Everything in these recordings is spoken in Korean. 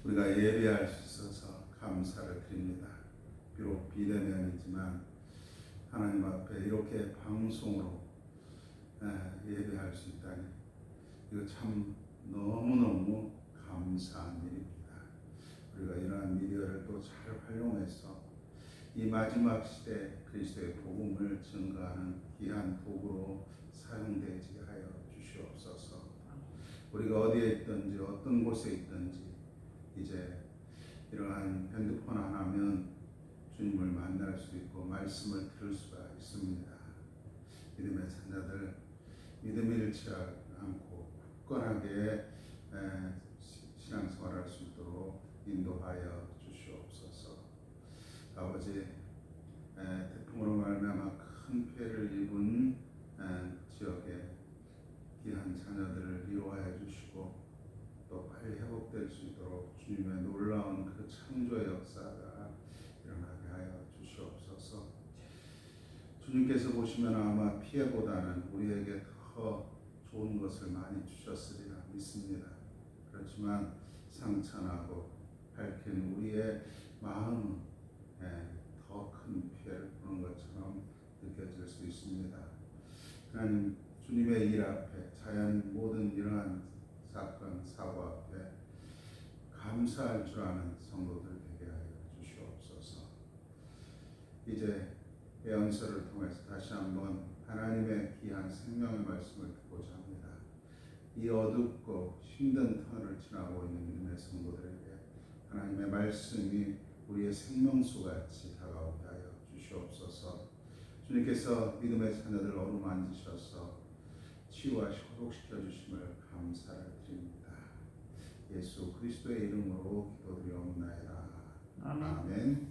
우리가 예배할 수 있어서 감사를 드립니다. 비록 비대면이지만 하나님 앞에 이렇게 방송으로 예배할 수 있다니 이거 참 너무너무 감사한 일입니다. 우리가 이러한 미디어를 또 잘 활용해서 이 마지막 시대 그리스도의 복음을 증거하는 귀한 도구로 사용되지 하여 주시옵소서. 우리가 어디에 있든지 어떤 곳에 있든지 이제 이러한 핸드폰 하나면 주님을 만날 수 있고 말씀을 들을 수가 있습니다. 믿음의 자녀들 믿음을 잃지 않고 굳건하게 신앙생활할 수 있도록 인도하여 주시옵소서. 아버지, 태풍으로 말미암아 큰 피해를 입은 지역의 귀한 자녀들을 위로하여 주시고 또 빨리 회복될 수 있도록 주님의 놀라운 그 창조의 역사가 일어나게 하여 주시옵소서. 주님께서 보시면 아마 피해보다는 우리에게 더 좋은 것을 많이 주셨으리라 믿습니다. 그렇지만 상처나고 밝힌 우리의 마음은 더 큰 피해를 보는 것처럼 느껴질 수 있습니다. 하나님, 주님의 일 앞에 자연 모든 이러한 사건 사고 앞에 감사할 줄 아는 성도들 되게 하여 주시옵소서. 이제 예언서를 통해서 다시 한번 하나님의 귀한 생명의 말씀을 듣고자 합니다. 이 어둡고 힘든 터널을 지나고 있는 믿음의 성도들에게 하나님의 말씀이 우리의 생명수같이 다가오게 하여 주시옵소서. 주님께서 믿음의 자녀들 어루만지셔서 치유하시고 회복시켜 주심을 감사를 드립니다. 예수 그리스도의 이름으로 기도드리옵나이다. 아멘.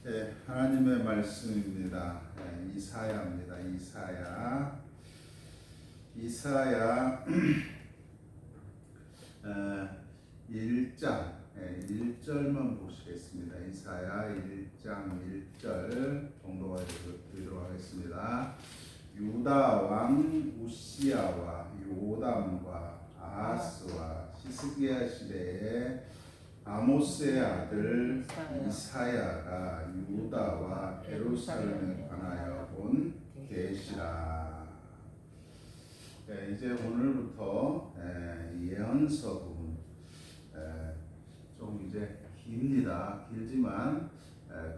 네, 하나님의 말씀입니다. 이사야입니다. 이사야 1장 1절만 보시겠습니다. 이사야 1장 1절 정도가 드리도록 하겠습니다. 유다 왕 우시야와 요담과 아하스와 히스기야 시대에 아모스의 아들 이사야가 유다와 예루살렘에 관하여 본 계시라. 이제 오늘부터 예언서 부분 좀 이제 깁니다. 길지만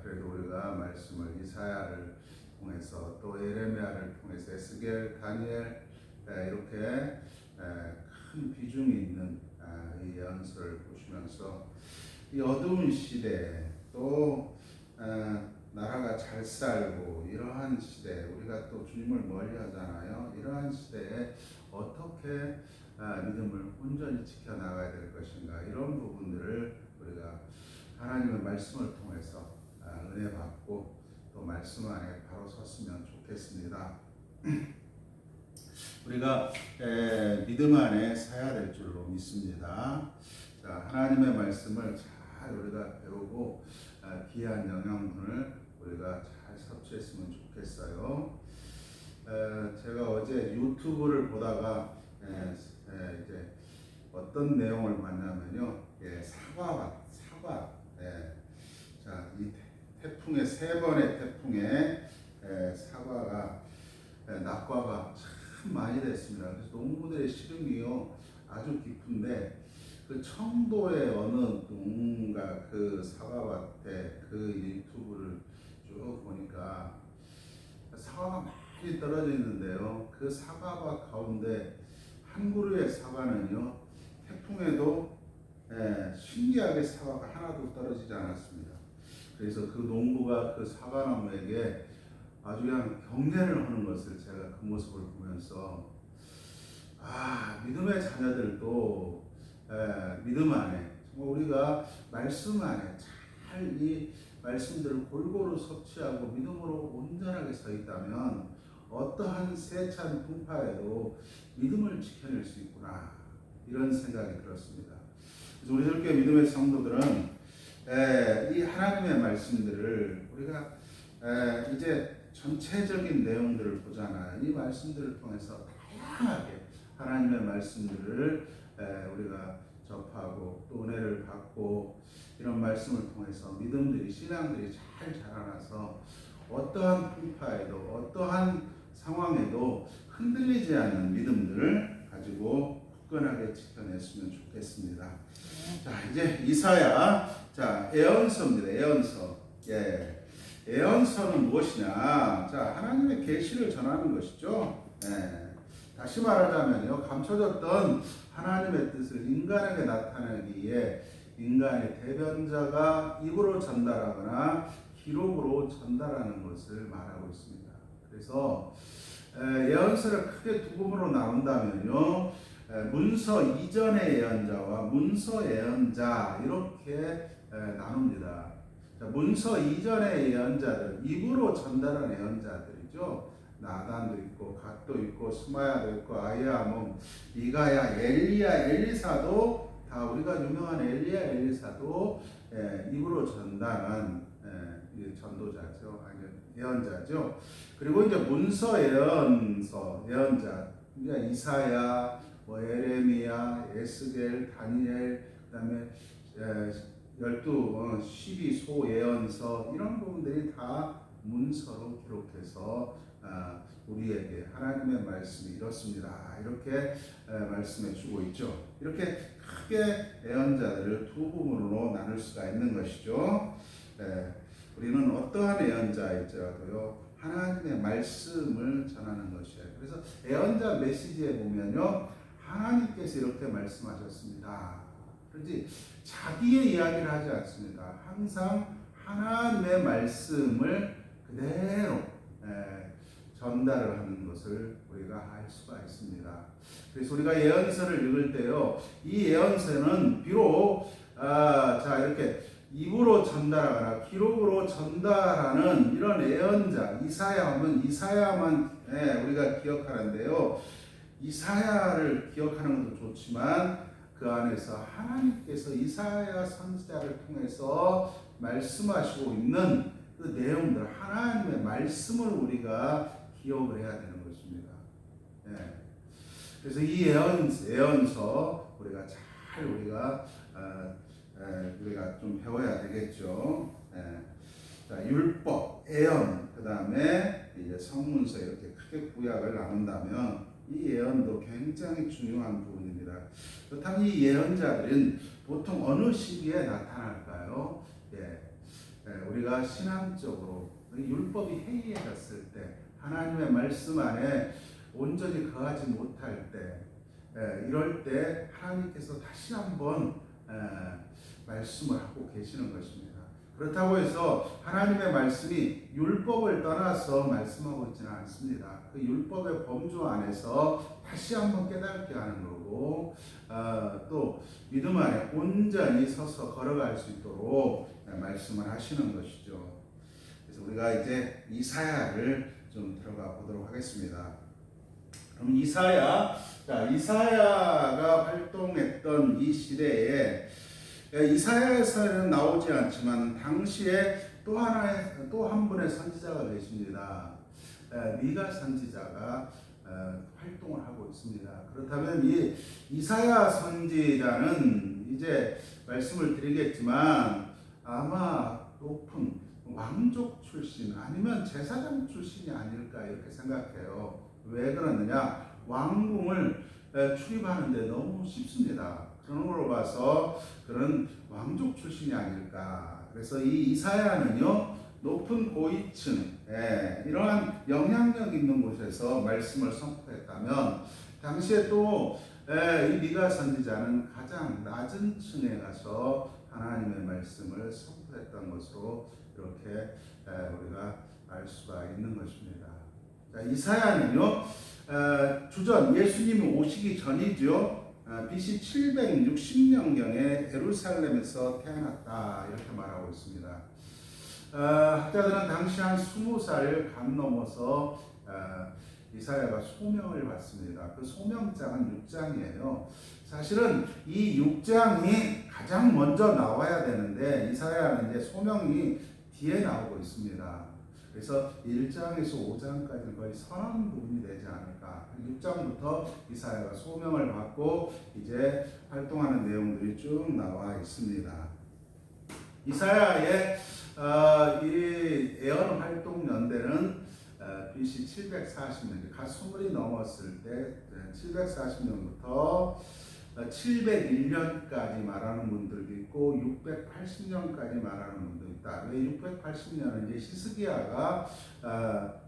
그래도 우리가 말씀을 이사야를 통해서 또 예레미야를 통해서 에스겔, 다니엘 이렇게 큰 비중이 있는 이 예언서를 보시면서 이 어두운 시대 또 나라가 잘 살고 이러한 시대 우리가 또 주님을 멀리하잖아요. 이러한 시대에 어떻게 믿음을 온전히 지켜나가야 될 것인가 이런 부분들을 우리가 하나님의 말씀을 통해서 은혜 받고 또 말씀 안에 바로 섰으면 좋겠습니다. 우리가 믿음 안에 서야 될 줄로 믿습니다. 자, 하나님의 말씀을 잘 우리가 배우고 귀한 영양분을 우리가 잘 섭취했으면 좋겠어요. 제가 어제 유튜브를 보다가 이제 어떤 내용을 봤냐면요, 사과. 자, 이 태풍의 세 번의 태풍에 사과가 낙과가 참 많이 됐습니다. 그래서 농부들의 시름이요 아주 깊은데 그 청도의 어느 농가 그 사과밭에 그 유튜브를 쭉 보니까 사과가 많이 떨어져 있는데요. 그 사과밭 가운데 한 그루의 사과는요 태풍에도 신기하게 사과가 하나도 떨어지지 않았습니다. 그래서 그 농부가 그 사과나무에게 아주 그냥 경례를 하는 것을 제가 그 모습을 보면서 믿음의 자녀들도 믿음 안에 정말 우리가 말씀 안에 잘 이 말씀들을 골고루 섭취하고 믿음으로 온전하게 서 있다면 어떠한 세찬 풍파에도 믿음을 지켜낼 수 있구나 이런 생각이 들었습니다. 그래서 우리 함께 믿음의 성도들은 이 하나님의 말씀들을 우리가 이제 전체적인 내용들을 보잖아요. 이 말씀들을 통해서 다양하게 하나님의 말씀들을 우리가 접하고 또 은혜를 받고 이런 말씀을 통해서 믿음들이 신앙들이 잘 자라나서 어떠한 풍파에도 어떠한 상황에도 흔들리지 않는 믿음들을 가지고 굳건하게 지켜냈으면 좋겠습니다. 자, 이제 이사야, 자, 예언서입니다. 예언서. 예. 예언서는 무엇이냐? 자, 하나님의 계시를 전하는 것이죠. 예. 다시 말하자면요, 감춰졌던 하나님의 뜻을 인간에게 나타내기 위해 인간의 대변자가 입으로 전달하거나 기록으로 전달하는 것을 말하고 있습니다. 그래서 예언서를 크게 두 부분으로 나눈다면요, 문서 이전의 예언자와 문서 예언자 이렇게 나눕니다. 자, 문서 이전의 예언자들, 입으로 전달한 예언자들이죠. 나단도 있고 갓도 있고 스마야도 있고 아이야, 뭐 미가야, 엘리야, 엘리사도 다 우리가 유명한 엘리야, 엘리사도 입으로 전달한 전도자죠. 아니 예언자죠. 그리고 이제 문서 예언서 예언자, 그러니까 이사야, 뭐 에레미야, 에스겔, 다니엘, 그다음에 12소 예언서 이런 부분들이 다 문서로 기록해서 우리에게 하나님의 말씀이 이렇습니다. 이렇게 말씀해 주고 있죠. 이렇게 크게 예언자들을 두 부분으로 나눌 수가 있는 것이죠. 우리는 어떠한 예언자일지라도요, 하나님의 말씀을 전하는 것이에요. 그래서 예언자 메시지에 보면요, 하나님께서 이렇게 말씀하셨습니다. 그런지 자기의 이야기를 하지 않습니다. 항상 하나님의 말씀을 그대로 전달을 하는 것을 우리가 알 수가 있습니다. 그래서 우리가 예언서를 읽을 때요, 이 예언서는 비록 자 이렇게 입으로 전달하거나 기록으로 전달하는 이런 예언자, 이사야 하면 이사야만 우리가 기억하는데요, 이사야를 기억하는 것도 좋지만 그 안에서 하나님께서 이사야 선지자를 통해서 말씀하시고 있는 그 내용들, 하나님의 말씀을 우리가 기억을 해야 되는 것입니다. 그래서 이 예언서 우리가 잘 우리가 좀 배워야 되겠죠. 자, 율법, 예언, 그 다음에 이제 성문서 이렇게 크게 구약을 나눈다면 이 예언도 굉장히 중요한 부분입니다. 그렇다면 이 예언자들은 보통 어느 시기에 나타날까요? 우리가 신앙적으로 율법이 해이해졌을 때, 하나님의 말씀 안에 온전히 거하지 못할 때, 이럴 때 하나님께서 다시 한번 말씀을 하고 계시는 것입니다. 그렇다고 해서 하나님의 말씀이 율법을 떠나서 말씀하고 있지는 않습니다. 그 율법의 범주 안에서 다시 한번 깨닫게 하는 거고, 또 믿음 안에 온전히 서서 걸어갈 수 있도록 말씀을 하시는 것이죠. 그래서 우리가 이제 이사야를 좀 들어가 보도록 하겠습니다. 그럼 이사야가 활동했던 이 시대에 이사야에서는 나오지 않지만 당시에 또 한 분의 선지자가 계십니다. 미가 선지자가 활동을 하고 있습니다. 그렇다면 이 이사야 선지자는 이제 말씀을 드리겠지만 아마 높은 왕족 출신 아니면 제사장 출신이 아닐까 이렇게 생각해요. 왜 그러느냐? 왕궁을 출입하는데 너무 쉽습니다. 그런 걸로 봐서 그런 왕족 출신이 아닐까. 그래서 이 이사야는요, 높은 고위층, 이러한 영향력 있는 곳에서 말씀을 선포했다면, 당시에 또 이 미가 선지자는 가장 낮은 층에 가서 하나님의 말씀을 선포했던 것으로 이렇게 우리가 알 수가 있는 것입니다. 자, 이사야는요, 주전 예수님이 오시기 전이죠. BC 760년경에 예루살렘에서 태어났다 이렇게 말하고 있습니다. 학자들은 당시 한 20살 간 넘어서 이사야가 소명을 받습니다. 그 소명장은 6장이에요. 사실은 이 6장이 가장 먼저 나와야 되는데 이사야는 이제 소명이 뒤에 나오고 있습니다. 그래서 1장에서 5장까지는 거의 선언 부분이 되지 않을까. 6장부터 이사야가 소명을 받고 이제 활동하는 내용들이 쭉 나와 있습니다. 이사야의 이 예언 활동 연대는 BC 740년, 가수물이 넘었을 때 740년부터 701년까지 말하는 분들도 있고 680년까지 말하는 분도 있다. 왜 680년은 이제 히스기야가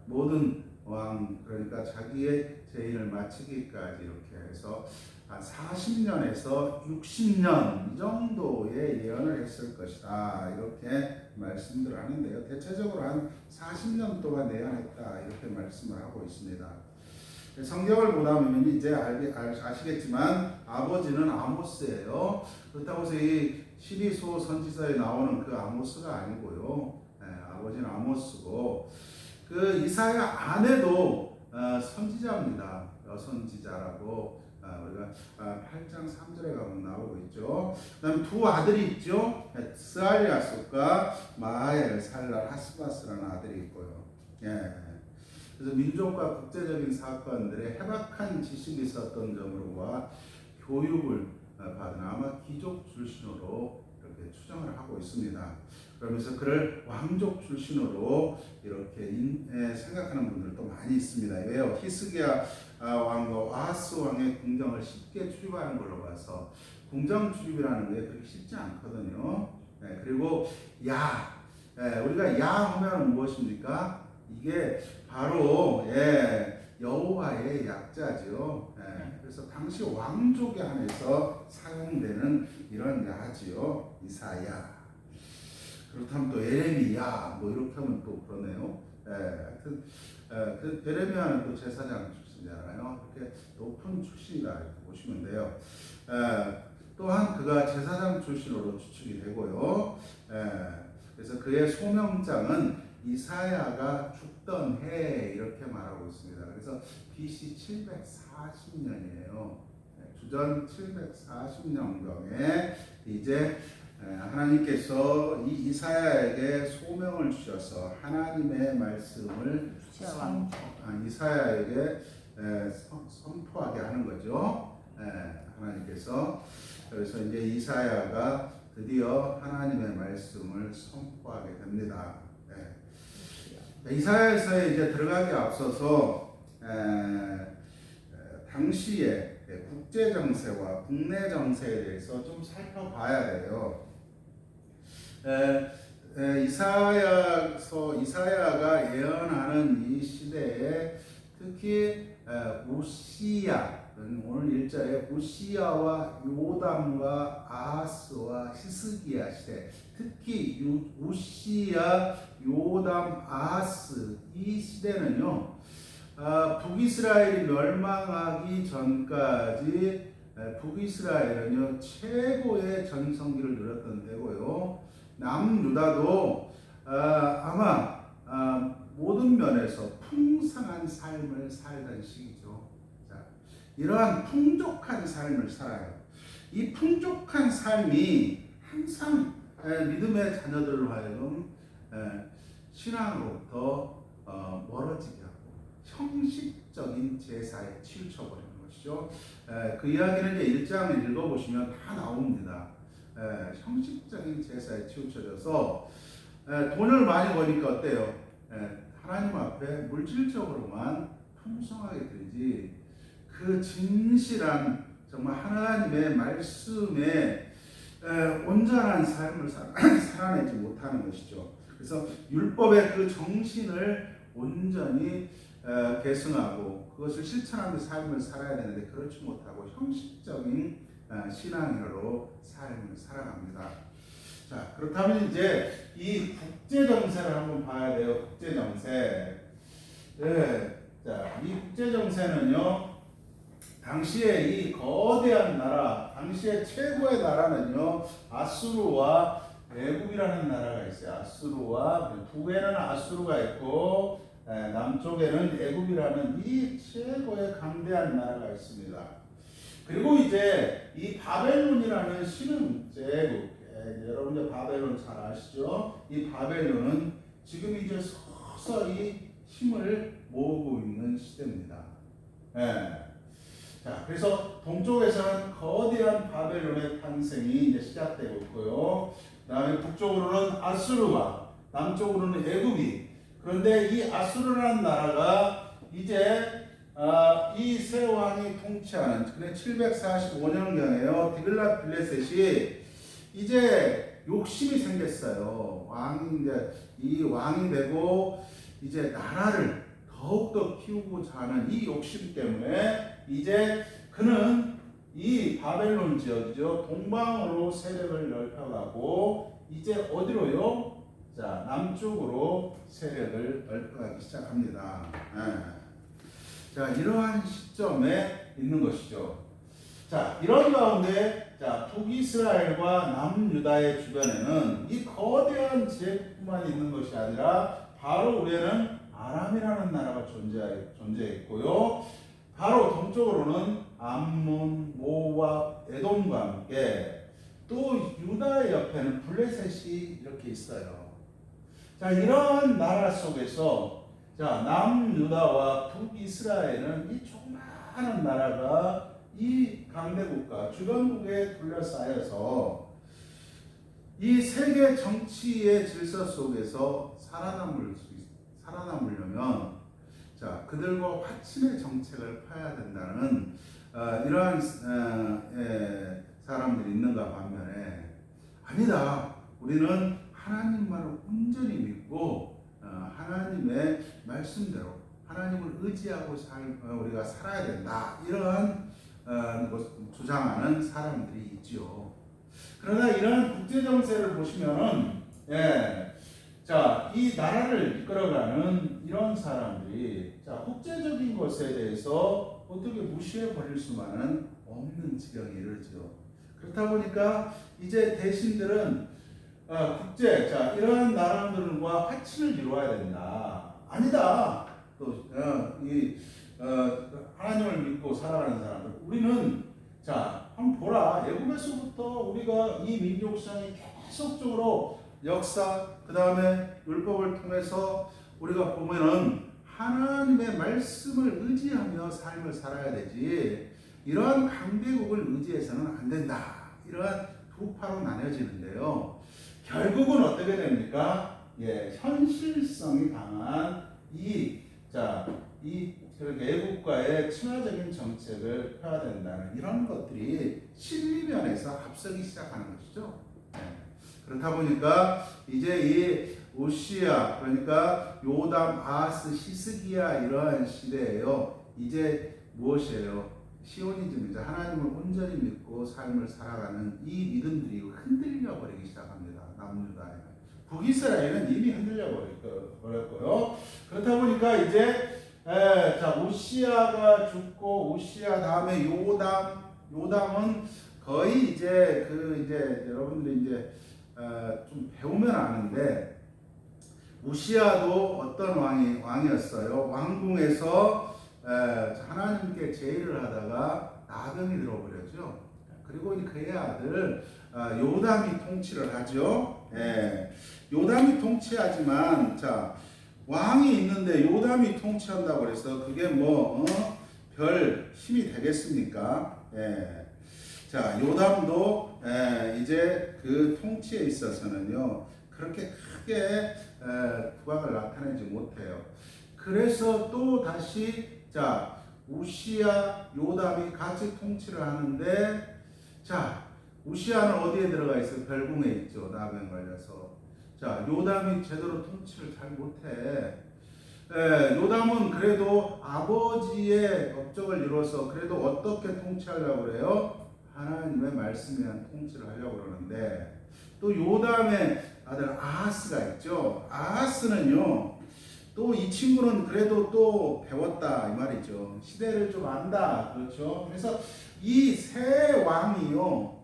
모든 왕, 그러니까 자기의 재임을 마치기까지 이렇게 해서 한 40년에서 60년 이 정도의 예언을 했을 것이다. 이렇게 말씀들을 하는데요. 대체적으로 한 40년 동안 예언했다. 이렇게 말씀을 하고 있습니다. 성경을 보다 보면 이제 아시겠지만 아버지는 아모스예요. 그렇다고 해서 이 12소 선지서에 나오는 그 아모스가 아니고요. 아버지는 아모스고 그 이사야 아내도 선지자입니다. 여선지자라고 우리가 8장 3절에 가면 나오고 있죠. 그다음에 두 아들이 있죠. 스알리아스과 마하엘 살랄 하스바스라는 아들이 있고요. 그래서 민족과 국제적인 사건들에 해박한 지식이 있었던 점으로와 교육을 받은 아마 귀족 출신으로 이렇게 추정을 하고 있습니다. 그러면서 그를 왕족 출신으로 이렇게 생각하는 분들도 많이 있습니다. 왜요? 히스기야 왕과 아하스 왕의 궁정을 쉽게 출입하는 걸로 봐서 궁정 출입이라는 게 그렇게 쉽지 않거든요. 그리고 우리가 야 하면 무엇입니까? 이게 바로 여호와의 약자지요. 그래서 당시 왕족에 한해서 사용되는 이런 야지요. 이사야. 그렇다면 또 에레미야 뭐 이렇게 하면 또 그러네요. 그 에레미야는 또 제사장 출신이잖아요. 그렇게 높은 출신이다 이렇게 보시면 돼요. 또한 그가 제사장 출신으로 추측이 되고요. 그래서 그의 소명장은 이사야가 죽던 해 이렇게 말하고 있습니다. 그래서 BC 740년이에요. 주전 740년경에 이제 하나님께서 이 이사야에게 소명을 주셔서 하나님의 말씀을 이사야에게 선포하게 하는 거죠. 하나님께서. 그래서 이제 이사야가 드디어 하나님의 말씀을 선포하게 됩니다. 이사야서에 이제 들어가기 앞서서 당시의 국제 정세와 국내 정세에 대해서 좀 살펴봐야 돼요. 이사야가 예언하는 이 시대에 특히 우시야, 오늘 1절에 우시야와 요담과 아하스와 히스기야 시대, 특히 우시야, 요담, 아하스 이 시대는요, 북이스라엘이 멸망하기 전까지 북이스라엘은요 최고의 전성기를 누렸던 때고요. 남유다도 아마 모든 면에서 풍성한 삶을 살던 시기죠. 자, 이러한 풍족한 삶을 살아요. 이 풍족한 삶이 항상 믿음의 자녀들로 하여금 신앙으로부터 멀어지게 하고 형식적인 제사에 치우쳐버리는 것이죠. 그 이야기는 이제 1장을 읽어보시면 다 나옵니다. 형식적인 제사에 치우쳐져서 돈을 많이 버니까 어때요? 하나님 앞에 물질적으로만 풍성하게 되지 그 진실한 정말 하나님의 말씀에 온전한 삶을 살아내지 못하는 것이죠. 그래서 율법의 그 정신을 온전히 계승하고 그것을 실천하는 삶을 살아야 되는데 그렇지 못하고 형식적인 신앙으로 삶을 살아갑니다. 자, 그렇다면 이제 이 국제 정세를 한번 봐야 돼요. 국제 정세. 자, 이 국제 정세는요. 당시에 이 거대한 나라, 당시에 최고의 나라는요. 아수르와 애굽이라는 나라가 있어요. 아수르와 북에는 아수르가 있고 남쪽에는 애굽이라는 이 최고의 강대한 나라가 있습니다. 그리고 이제 이 바벨론이라는 신흥 제국, 여러분 이제 바벨론 잘 아시죠? 이 바벨론은 지금 이제 서서히 힘을 모으고 있는 시대입니다. 예. 자, 그래서 동쪽에서는 거대한 바벨론의 탄생이 이제 시작되고 있고요. 그다음에 북쪽으로는 아수르와 남쪽으로는 애굽이. 그런데 이 아수르라는 나라가 이제 이 세 왕이 통치하는 745년경에요. 디글랏빌레셋이 이제 욕심이 생겼어요. 왕이 이제 이 왕이 되고 이제 나라를 더욱더 키우고자 하는 이 욕심 때문에 이제 그는 이 바벨론 지역이죠. 동방으로 세력을 넓혀가고 이제 어디로요? 자, 남쪽으로 세력을 넓혀가기 시작합니다. 자, 이러한 시점에 있는 것이죠. 자, 이런 가운데 자, 북이스라엘과 남유다의 주변에는 이 거대한 지역뿐만 있는 것이 아니라 바로 우리는 아람이라는 나라가 존재했고요. 바로 동쪽으로는 암몬, 모압, 에돔과 함께 또 유다의 옆에는 블레셋이 이렇게 있어요. 자, 이런 나라 속에서 자, 남유다와 북이스라엘은 이 조그마한 나라가 이 강대국가 주변국에 둘러싸여서 이 세계 정치의 질서 속에서 살아남으려면 자, 그들과 화친의 정책을 펴야 된다는 이러한 사람들이 있는가 반면에 아니다. 우리는 하나님만을 온전히 믿고 하나님의 말씀대로 하나님을 의지하고 우리가 살아야 된다. 이러한 주장하는 사람들이 있지요. 그러나 이러한 국제 정세를 보시면은 자, 이 나라를 이끌어가는 이런 사람들이 자, 국제적인 것에 대해서 어떻게 무시해 버릴 수만은 없는 지경에 이르죠. 그렇다 보니까 이제 대신들은 자, 이러한 나라들과 화친을 이루어야 된다. 아니다. 또 하나님을 믿고 살아가는 사람들. 우리는 자, 한번 보라. 애굽에서부터 우리가 이 민족성이 계속적으로 역사, 그 다음에 율법을 통해서 우리가 보면은 하나님의 말씀을 의지하며 삶을 살아야 되지, 이러한 강대국을 의지해서는 안 된다. 이러한 두 파로 나뉘어지는데요. 결국은 어떻게 됩니까? 현실성이 강한 이 애국과의 친화적인 정책을 펴야 된다는 이런 것들이 실리면에서 앞서기 시작하는 것이죠. 그렇다 보니까 이제 이 우시야, 그러니까 요담, 아하스, 히스기야 이러한 시대예요. 이제 무엇이에요? 시오니즘이죠. 하나님을 온전히 믿고 삶을 살아가는 이 믿음들이 흔들려 버리기 시작합니다. 남유다에. 북이스라엘은 이미 흔들려 버렸고요. 그렇다 보니까 이제 자, 우시야가 죽고 우시야 다음에 요담은 거의 이제 여러분들이 이제 좀 배우면 아는데, 우시야도 어떤 왕이었어요. 왕궁에서 하나님께 제의를 하다가 나병이 들어버렸죠. 그리고 그의 아들 요담이 통치를 하죠. 요담이 통치하지만 자, 왕이 있는데 요담이 통치한다고 해서 그게 별 힘이 되겠습니까? 자, 요담도 이제 그 통치에 있어서는요 그렇게 크게 부각을 나타내지 못해요. 그래서 또 다시 자, 우시야, 요담이 같이 통치를 하는데, 자, 우시야는 어디에 들어가 있어요? 별궁에 있죠. 나병 걸려서. 자, 요담이 제대로 통치를 잘 못해. 요담은 그래도 아버지의 업적을 이뤄서 그래도 어떻게 통치하려고 그래요? 하나님의 말씀에 의한 통치를 하려고 그러는데, 또 요담의 아들 아하스가 있죠. 아하스는요, 또 이 친구는 그래도 또 배웠다 이 말이죠. 시대를 좀 안다. 그렇죠. 그래서 이 세 왕이요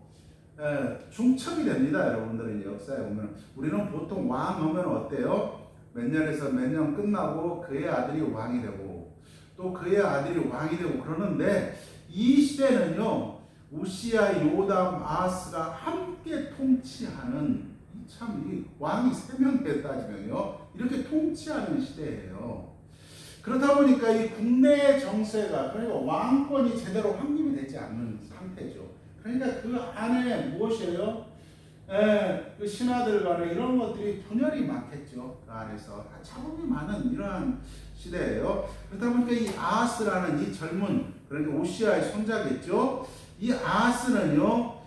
중첩이 됩니다. 여러분들은 역사에 보면 우리는 보통 왕 하면 어때요? 몇 년에서 몇 년 끝나고 그의 아들이 왕이 되고 또 그의 아들이 왕이 되고 그러는데, 이 시대는요 우시야, 요담, 아하스가 함께 통치하는 이 왕이 세 명에 따지면요 이렇게 통치하는 시대예요. 그렇다 보니까 이 국내 정세가, 그러니까 왕권이 제대로 확립이 되지 않는 상태죠. 그러니까 그 안에 무엇이에요? 그 신하들 간에 이런 것들이 분열이 많겠죠. 그 안에서 다 잡음이 많은 이러한 시대예요. 그렇다 보니까 이 아하스라는 이 젊은, 그러니까 오시아의 손자겠죠. 이 아하스는요,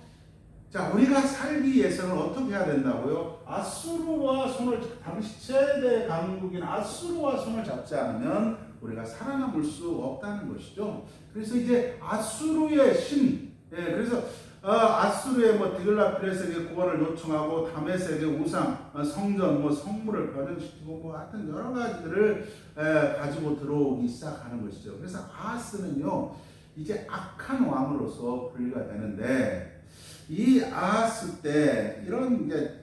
자, 우리가 살기 위해서는 어떻게 해야 된다고요? 아수르와 손을, 당시 최대 강국인 아수르와 손을 잡지 않으면 우리가 살아남을 수 없다는 것이죠. 그래서 이제 아수르의 신, 그래서 아수르의 디글라필레스에게 구원을 요청하고 다메섹의 우상, 성전, 성물을 변형시키고 하여튼 여러 가지들을 가지고 들어오기 시작하는 것이죠. 그래서 아하스는요, 이제 악한 왕으로서 분리가 되는데, 이 아하스 때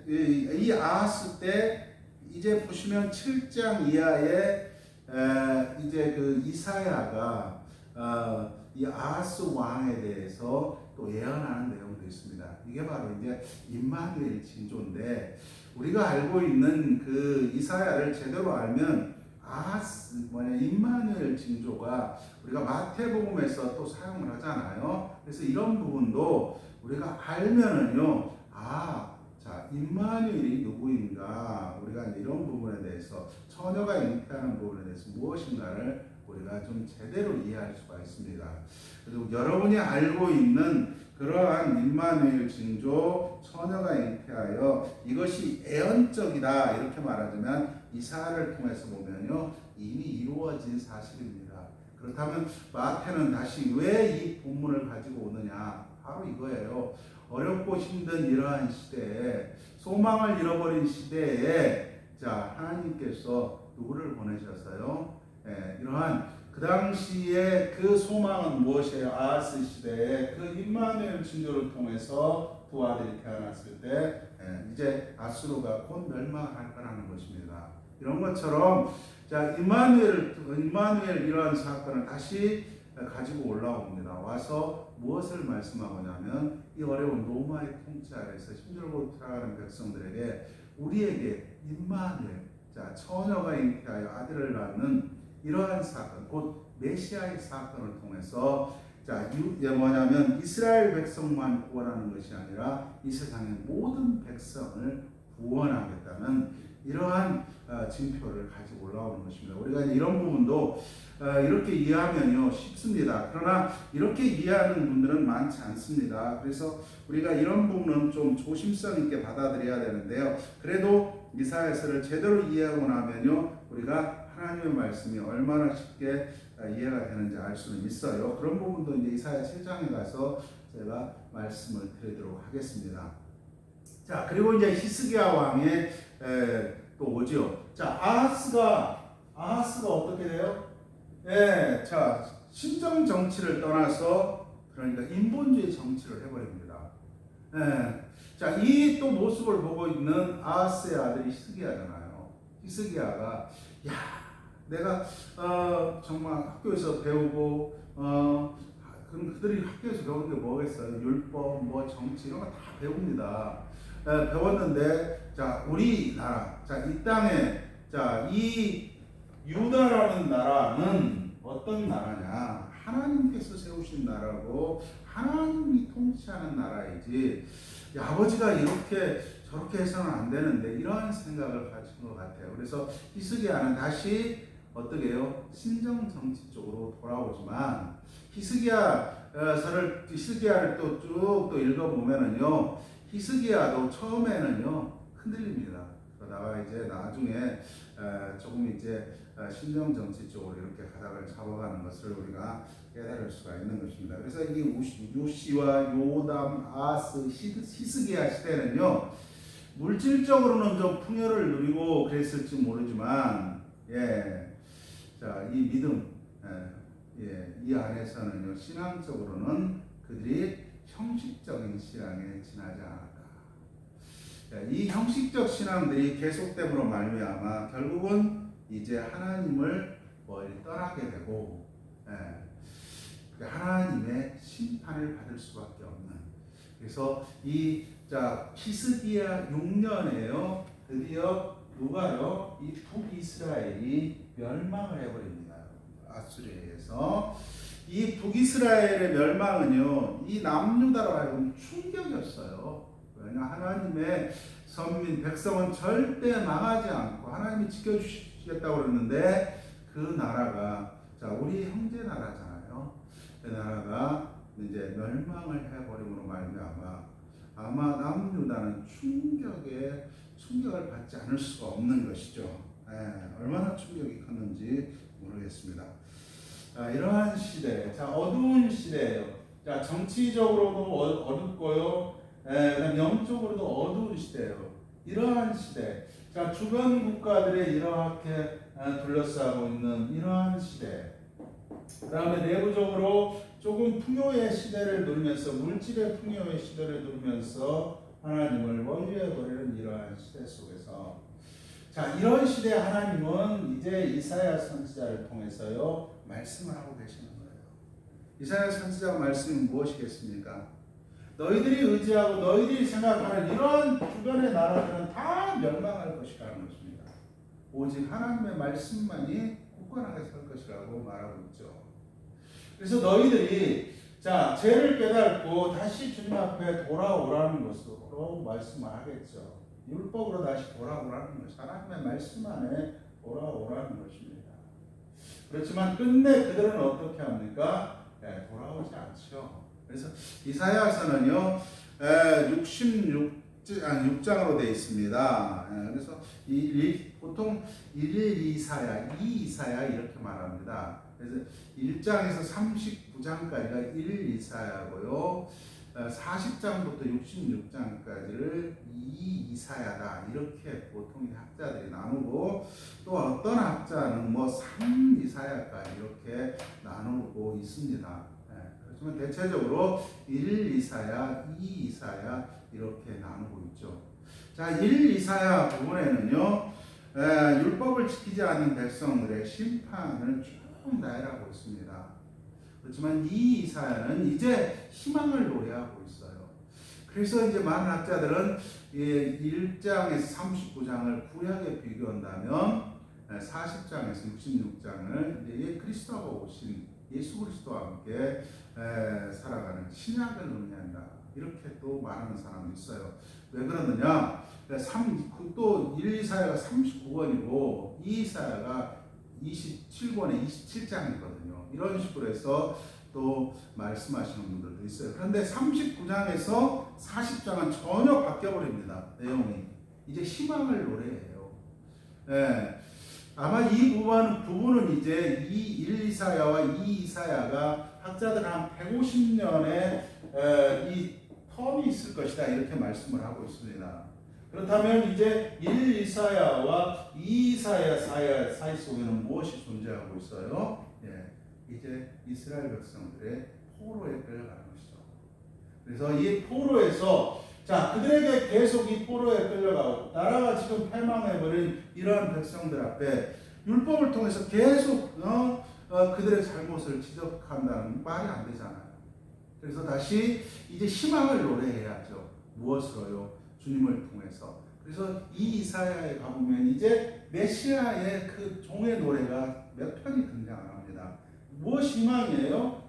이 아하스 때 이제 보시면 7장 이하에 이제 그 이사야가 이 아하스 왕에 대해서 또 예언하는 내용도 있습니다. 이게 바로 이제 임마누엘 징조인데, 우리가 알고 있는 그 이사야를 제대로 알면 임마누엘 징조가 우리가 마태복음에서 또 사용을 하잖아요. 그래서 이런 부분도 우리가 알면은요, 자, 임마누엘이 누구인가, 우리가 이런 부분에 대해서, 처녀가 잉태하는 부분에 대해서 무엇인가를 우리가 좀 제대로 이해할 수가 있습니다. 그리고 여러분이 알고 있는 그러한 임마누엘 징조, 처녀가 잉태하여 이것이 예언적이다 이렇게 말하자면 이사야를 통해서 보면요, 이미 이루어진 사실입니다. 그렇다면 마태는 다시 왜 이 본문을 가지고 오느냐? 바로 이거예요. 어렵고 힘든 이러한 시대에, 소망을 잃어버린 시대에, 자, 하나님께서 누구를 보내셨어요? 이러한 그 당시에 그 소망은 무엇이에요? 아하스 시대에 그 임마누엘 징조를 통해서 두 아들이 태어났을 때 이제 아수르가 곧 멸망할 거라는 것입니다. 이런 것처럼, 자, 임마누엘 이러한 사건을 다시 가지고 올라옵니다. 와서 무엇을 말씀하고냐면, 이 어려운 로마의 통치 아래서 힘들고 살아가는 백성들에게, 우리에게 임마누엘, 자, 처녀가 잉태하여 아들을 낳는 이러한 사건, 곧 메시아의 사건을 통해서, 자, 이스라엘 백성만 구원하는 것이 아니라 이 세상의 모든 백성을 구원하겠다는 이러한 징표를 가지고 올라오는 것입니다. 우리가 이런 부분도 이렇게 이해하면요 쉽습니다. 그러나 이렇게 이해하는 분들은 많지 않습니다. 그래서 우리가 이런 부분은 좀 조심성 있게 받아들여야 되는데요. 그래도 이사야서를 제대로 이해하고 나면요, 우리가 하나님의 말씀이 얼마나 쉽게 이해가 되는지 알 수는 있어요. 그런 부분도 이제 이사야 7장에 가서 제가 말씀을 드리도록 하겠습니다. 자, 그리고 이제 히스기야 왕의 또 오죠. 자, 아하스가 어떻게 돼요? 자, 신정 정치를 떠나서, 그러니까 인본주의 정치를 해버립니다. 자, 이 또 모습을 보고 있는 아하스의 아들이 히스기야잖아요. 히스기야가, 야, 내가 정말 학교에서 배우고, 그럼 그들이 학교에서 배우는 게 뭐겠어요? 율법, 정치 이런 거 다 배웁니다. 배웠는데, 자, 우리나라, 자, 이 땅에, 자, 이 유다라는 나라는 어떤 나라냐? 하나님께서 세우신 나라고 하나님이 통치하는 나라이지, 야, 아버지가 이렇게 저렇게 해서는 안 되는데, 이러한 생각을 가진 것 같아요. 그래서 히스기야는 다시 어떻게 해요? 신정 정치 쪽으로 돌아오지만, 히스기야를 또 쭉 또 읽어보면은요, 히스기야도 처음에는요 흔들립니다. 그러다가 이제 나중에 조금 이제 신정 정치 쪽으로 이렇게 가닥을 잡아가는 것을 우리가 깨달을 수가 있는 것입니다. 그래서 이 요시와 요담, 아하스, 히스기야 시대는요, 물질적으로는 좀 풍요를 누리고 그랬을지 모르지만, 자, 이 믿음, 이 안에서는요, 신앙적으로는 그들이 형식적인 신앙에 지나지 않았다. 이 형식적 신앙들이 계속됨으로 말미암아 결국은 이제 하나님을 멀리 떠나게 되고, 하나님의 심판을 받을 수밖에 없는. 그래서 히스기야 6년에요, 드디어 누가요? 이 북이스라엘이 멸망을 해버립니다. 아수리에 의해서. 이 북이스라엘의 멸망은요, 이 남유다로 하여금 충격이었어요. 왜냐, 하나님의 선민 백성은 절대 망하지 않고 하나님이 지켜주시겠다고 그랬는데 그 나라가, 자, 우리 형제 나라잖아요. 그 나라가 이제 멸망을 해버림으로 말미암아 아마 남유다는 충격을 받지 않을 수가 없는 것이죠. 얼마나 충격이 컸는지 모르겠습니다. 이러한 시대, 자, 어두운 시대예요. 자, 정치적으로도 어둡고요, 그다음 영적으로도 어두운 시대예요. 이러한 시대, 자, 주변 국가들에 이렇게 둘러싸고 있는 이러한 시대. 그다음에 내부적으로 조금 풍요의 시대를 누리면서, 물질의 풍요의 시대를 누리면서 하나님을 멀리해버리는 이러한 시대 속에서, 자, 이런 시대에 하나님은 이제 이사야 선지자를 통해서요 말씀을 하고 계시는 거예요. 이사야 선지자 말씀이 무엇이겠습니까? 너희들이 의지하고 너희들이 생각하는 이런 주변의 나라들은 다 멸망할 것이라는 것입니다. 오직 하나님의 말씀만이 굳건하게 설 것이라고 말하고 있죠. 그래서 너희들이, 자, 죄를 깨닫고 다시 주님 앞에 돌아오라는 것으로 말씀을 하겠죠. 율법으로 다시 돌아오라는 것, 하나님의 말씀 안에 돌아오라는 것입니다. 그렇지만 끝내 그들은 어떻게 합니까? 돌아오지 않죠. 그래서 이사야서는요 6장으로 되어 있습니다. 그래서 보통 1이사야, 2이사야 이렇게 말합니다. 그래서 1장에서 39장까지가 1이사야고요. 40장부터 66장까지를 2이사야다 이렇게 보통 학자들이 나누고, 또 어떤 학자는 3이사야까지 이렇게 나누고 있습니다. 그렇지만 대체적으로 1이사야, 2이사야 이렇게 나누고 있죠. 자, 1이사야 부분에는요 율법을 지키지 않는 백성들의 심판을 쭉 나열하고 있습니다. 그렇지만 이 이사야는 이제 희망을 노래하고 있어요. 그래서 이제 많은 학자들은 1장에서 39장을 구약에 비교한다면 40장에서 66장을 이제 그리스도가 오신 예수 그리스도와 함께 살아가는 신약을 의미한다. 이렇게 또 말하는 사람도 있어요. 왜 그러느냐? 또 1이사야가 39권이고 2이사야가 27권에 27장이거든요. 이런 식으로 해서 또 말씀하시는 분들도 있어요. 그런데 39장에서 40장은 전혀 바뀌어버립니다. 내용이. 이제 희망을 노래해요. 아마 이 부분은 이제 1이사야와 2이사야가 학자들 한 150년의 이 텀이 있을 것이다. 이렇게 말씀을 하고 있습니다. 그렇다면 이제 1이사야와 2이사야 사이 속에는 무엇이 존재하고 있어요? 이제 이스라엘 백성들의 포로에 끌려가는 것이죠. 그래서 이 포로에서, 자, 그들에게 계속 이 포로에 끌려가고 나라가 지금 패망해버린 이러한 백성들 앞에 율법을 통해서 계속 그들의 잘못을 지적한다는 말이 안 되잖아요. 그래서 다시 이제 희망을 노래해야죠. 무엇으로요? 주님을 통해서. 그래서 이 이사야에 가보면 이제 메시아의 그 종의 노래가 몇 편이 등장합니다. 무엇이 희망이에요?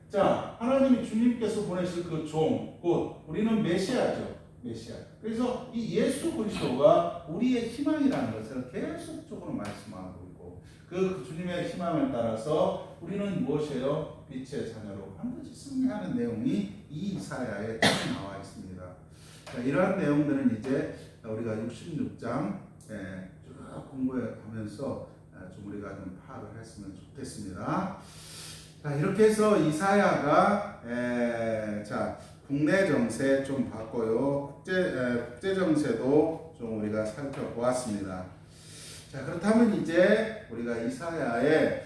자, 하나님이 주님께서 보내실 그 종, 곧 우리는 메시아죠. 메시아. 그래서 이 예수 그리스도가 우리의 희망이라는 것을 계속적으로 말씀하고 있고, 그 주님의 희망을 따라서 우리는 무엇이에요? 빛의 자녀로 반드시 승리하는 내용이 이 이사야에 나와 있습니다. 자, 이러한 내용들은 이제 우리가 66장 쭉 공부해 가면서 좀 우리가 좀 파악을 했으면 좋겠습니다. 자, 이렇게 해서 이사야가 자, 국내 정세 좀 봤고요. 국제 정세도 좀 우리가 살펴보았습니다. 자, 그렇다면 이제 우리가 이사야의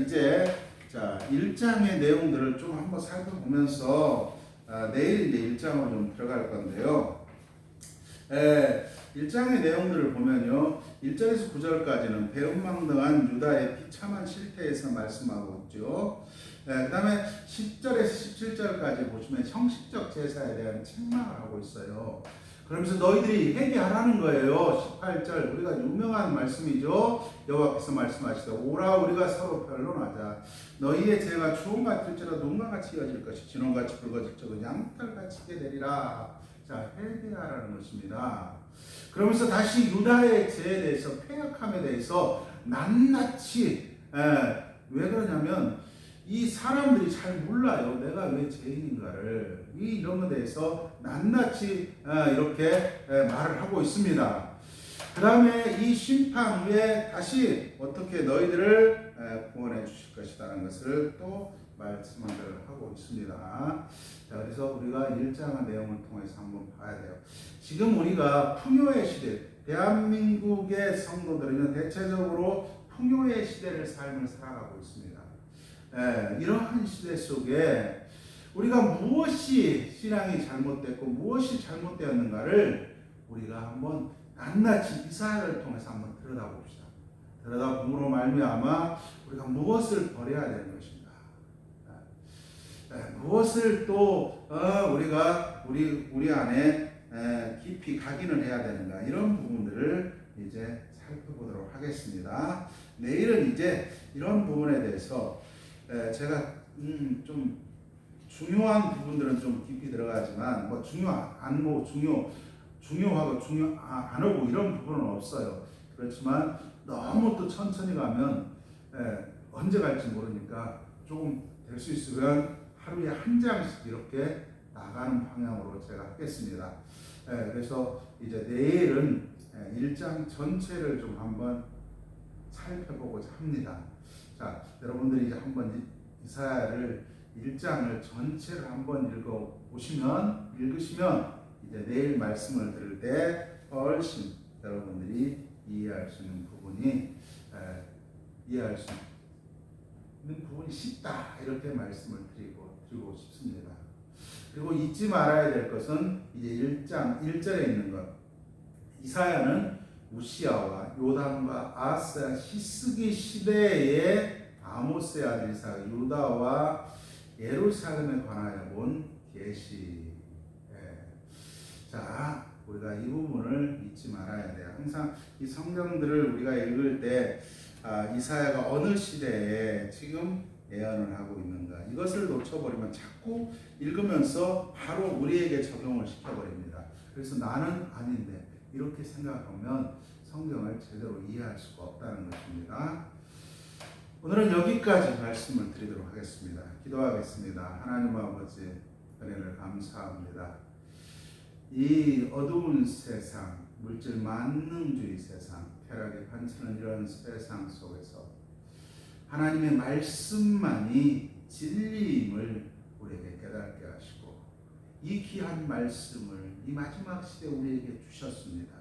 이제 자, 1장의 내용들을 좀 한번 살펴보면서 내일 이제 1장으로 좀 들어갈 건데요. 1장의 내용들을 보면요, 1절에서 9절까지는 배은망덕한 유다의 비참한 실태에서 말씀하고 있죠. 그 다음에 10절에서 17절까지 보시면 형식적 제사에 대한 책망을 하고 있어요. 그러면서 너희들이 회개하라는 거예요. 18절 우리가 유명한 말씀이죠. 여호와께서 말씀하시되 오라 우리가 서로 변론하자. 너희의 죄가 주홍 같을지라도 눈과 같이 이어질 것이 진홍같이 붉어질 적은 양털같이 되리라. 자, 회개하라는 것입니다. 그러면서 다시 유다의 죄에 대해서 폐역함에 대해서 낱낱이 왜 그러냐면 이 사람들이 잘 몰라요. 내가 왜 죄인인가를. 이런 것에 대해서 낱낱이 이렇게 말을 하고 있습니다. 그 다음에 이 심판 후에 다시 어떻게 너희들을 구원해 주실 것이라는 것을 또 말씀을 하고 있습니다. 자, 그래서 우리가 1장의 내용을 통해서 한번 봐야 돼요. 지금 우리가 풍요의 시대, 대한민국의 성도들은 대체적으로 풍요의 시대를 삶을 살아가고 있습니다. 이러한 시대 속에 우리가 무엇이 신앙이 잘못됐고 무엇이 잘못되었는가를 우리가 한번 낱낱이 이사야를 통해서 한번 들여다봅시다. 들여다봄으로 말미암아 우리가 무엇을 버려야 되는 것인가, 무엇을 또 우리가 우리 안에 깊이 각인을 해야 되는가, 이런 부분들을 이제 살펴보도록 하겠습니다. 내일은 이제 이런 부분에 대해서 제가 좀 중요한 부분들은 좀 깊이 들어가지만 뭐 중요하고 중요 안 하고 이런 부분은 없어요. 그렇지만 너무 또 천천히 가면 언제 갈지 모르니까 조금 될 수 있으면 하루에 한 장씩 이렇게 나가는 방향으로 제가 하겠습니다. 그래서 이제 내일은 1장 전체를 좀 한번 살펴보고자 합니다. 자, 여러분들이 이제 한번 이사야를 1장을 전체를 한번 읽으시면 이제 내일 말씀을 들을 때 훨씬 여러분들이 이해할 수 있는 부분이 쉽다, 이렇게 말씀을 드리고 싶습니다. 그리고 잊지 말아야 될 것은 이제 1장 1절에 있는 것. 이사야는 우시야와 요담과 아하스야 히스기 시대에 아모스의 아들 이사야가 유다와 예루살렘에 관하여 본 계시. 자, 우리가 이 부분을 잊지 말아야 돼요. 항상 이 성경들을 우리가 읽을 때 이사야가 어느 시대에 지금 예언을 하고 있는가, 이것을 놓쳐버리면 자꾸 읽으면서 바로 우리에게 적용을 시켜버립니다. 그래서 나는 아닌데 이렇게 생각하면 성경을 제대로 이해할 수가 없다는 것입니다. 오늘은 여기까지 말씀을 드리도록 하겠습니다. 기도하겠습니다. 하나님 아버지, 은혜를 감사합니다. 이 어두운 세상, 물질 만능주의 세상, 쾌락에 판치는 이런 세상 속에서 하나님의 말씀만이 진리임을 우리에게 깨닫게 하시고, 이 귀한 말씀을 이 마지막 시대에 우리에게 주셨습니다.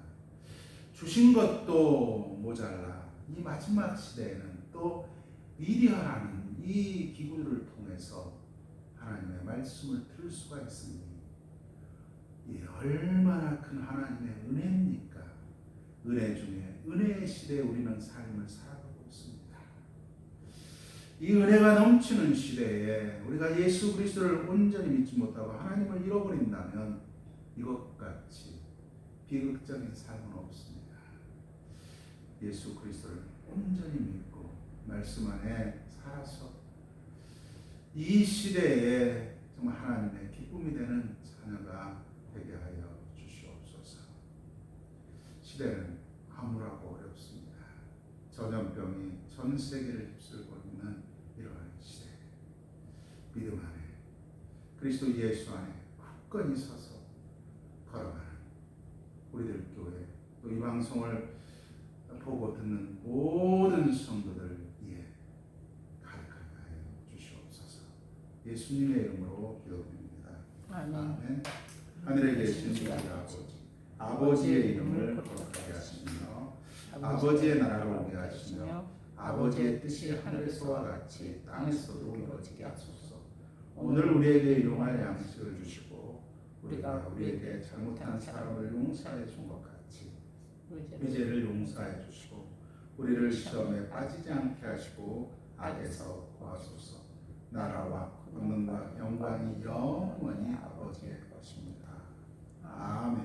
주신 것도 모자라 이 마지막 시대에는 또 미디어라는 이 기구를 통해서 하나님의 말씀을 들을 수가 있으니 이 얼마나 큰 하나님의 은혜입니까? 은혜 중에 은혜의 시대에 우리는 삶을 살아가고 있습니다. 이 은혜가 넘치는 시대에 우리가 예수 그리스도를 온전히 믿지 못하고 하나님을 잃어버린다면 이것같이 비극적인 삶은 없습니다. 예수 그리스도를 온전히 믿고 말씀 안에 살아서 이 시대에 정말 하나님의 기쁨이 되는 자녀가 되게 하여 주시옵소서. 시대는 암울하고 어렵습니다. 전염병이 전 세계를 휩쓸고 있는 이러한 시대, 믿음 안에 그리스도 예수 안에 굳건히 서서 걸어가는 우리들 교회, 또 이 방송을 보고 듣는 모든 성도들 위해 가득하게 하여 주시옵소서. 예수님의 이름으로 기도드립니다. 아멘. 하늘에 계신 우리 아버지의 이름을 거룩하게 하시며 아버지의 나라를 오게 하시며 아버지의 뜻이 하늘에서와 같이 땅에서도 이루어지게 하소서. 오늘 우리에게 일용할 양식을 주시고 우리가 우리에게 잘못한 사람을 용서해 준 것 같이 우리 죄를 용서해 주시고 우리를 시험에 빠지지 않게 하시고 악에서 구하소서. 나라와 권능과 영광이 영원히 아버지의 것입니다. 아멘.